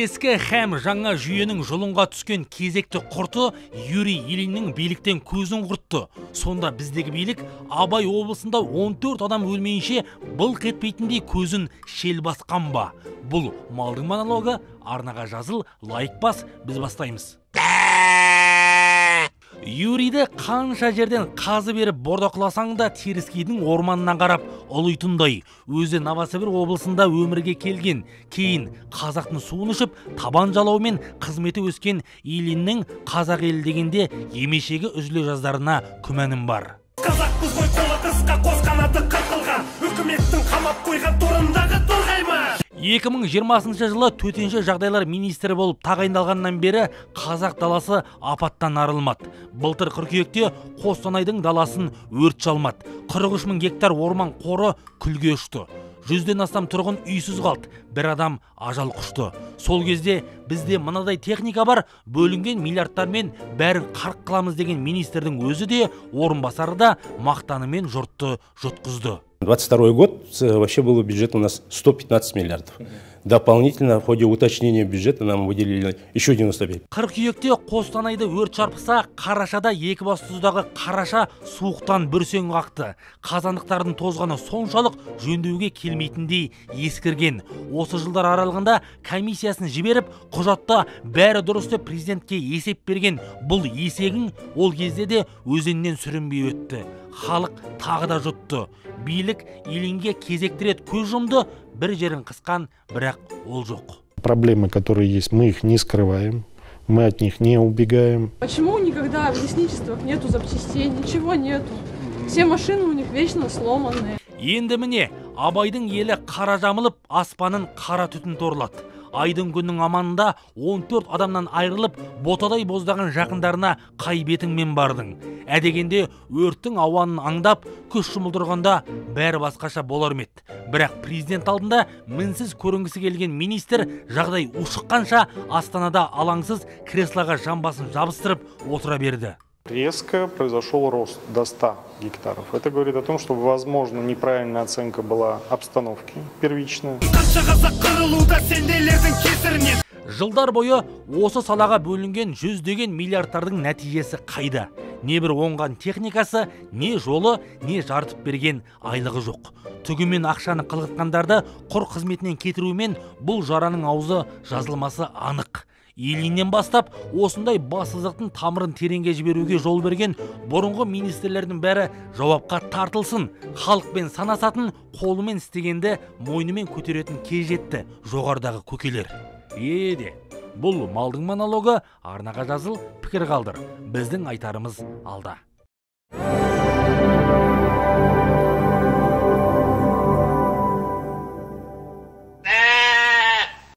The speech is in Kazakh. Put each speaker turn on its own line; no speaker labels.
Ескі һәм жаңа жүйенің жолынға түскен кезекті құрты Юрий Ильиннің биліктен көзін құртты. Сонда біздегі билік Абай облысында 14 адам өлмейінше былқ етпейтіндей көзін шел басқан ба? Бұл малдың монологы. Арнаға жазыл, лайк бас, біз бастаймыз. Юрийді қанша жерден қазы беріп бордақыласаң да Теріскейдің орманынан қарап ұлайтындай. Өзі Новосібір облысында өмірге келген, кейін қазақтың суын ішіп, табан жалаумен қызметі өскен Ильиннің қазақ елі дегенде емешегі үзіле жаздарына күмәнім бар.
Қазақпыз ғой, қолы қысқа, қос қанаты қырқылған, үкіметтің қамап қойған торындағы торғайма.
2020 жылы төтенше жағдайлар министрі болып тағайындалғаннан бері қазақ даласы апаттан арылмады. Былтыр қыркүйекте Қостанайдың даласын өрт жалмады. 43 мың гектар орман қоры күлге ұшты. 100-ден астам тұрғын үйсіз қалды. Бір адам ажал құшты. Сол кезде бізде мынадай техника бар, бөлінген миллиардтармен бәрін қарқ қыламыз деген министрдің өзі де, орынбасары да мақтанымен жұртты жұтқызды.
22 год вообще был бюджет у нас 115 миллиардов. Дополнительно в ходе уточнения бюджета нам выделили еще 95.
Қыркүйекте Қостанайды өрт шарпыса, Қарашада Екібастұздағы Қараша суықтан бүрсең қақты. Қазандықтардың тозғаны соншалық жөндеуге келмейтіндей ескірген. Осы жылдар аралығында комиссиясын жіберіп, құжатта бәрі дұрыс деп президентке есеп берген бұл есегін ол кезде де өзеннен сүрінбей өтті. Халық тағы да жұтты. Билік Ильинге кезекті рет көз жұмды, бір жерін қысқан, бірақ ол жоқ.
Проблемы, которые есть, мы их не скрываем, мы от них не убегаем.
Почему никогда в лесничествах нету запчастей, ничего нету? Все машины у них вечно сломанные.
Енді міне, Абайдың елі қара жамылып, аспанын қара түтін торлады. Айдың күннің аманында 14 адамнан айырылып, ботадай боздаған жақындарына қай бетіңмен бардың. Әдегенде өрттің ауанын аңдап, күш жұмылдырғанда бәрі басқаша болар ма еді. Бірақ президент алдында мінсіз көрінгісі келген министр жағдай ушыққанша Астанада алаңсыз креслоға жамбасын жабыстырып отыра берді.
Резко произошел рост до 100 гектаров. Это говорит о том, что, возможно, неправильная оценка была обстановки первичная.
Жылдар бойы осы салаға бөлінген жүздеген миллиардтардың нәтижесі қайда? Не бір оңған техникасы, не жолы, не жартып берген айлығы жоқ. Түгімен ақшаны қылғытқандарды құр қызметінен кетірумен бұл жараның аузы жазылмасы анық. Ильиннен бастап, осындай бассыздықтың тамырын тереңге жіберуге жол берген бұрынғы министрлердің бәрі жауапқа тартылсын. Халықпен санасатын, қолымен істегенді мойнымен көтеретін кез жетті жоғарыдағы көкелер. Бұл малдың монологы. Арнаға жазыл, пікір қалдыр. Біздің айтарымыз алда.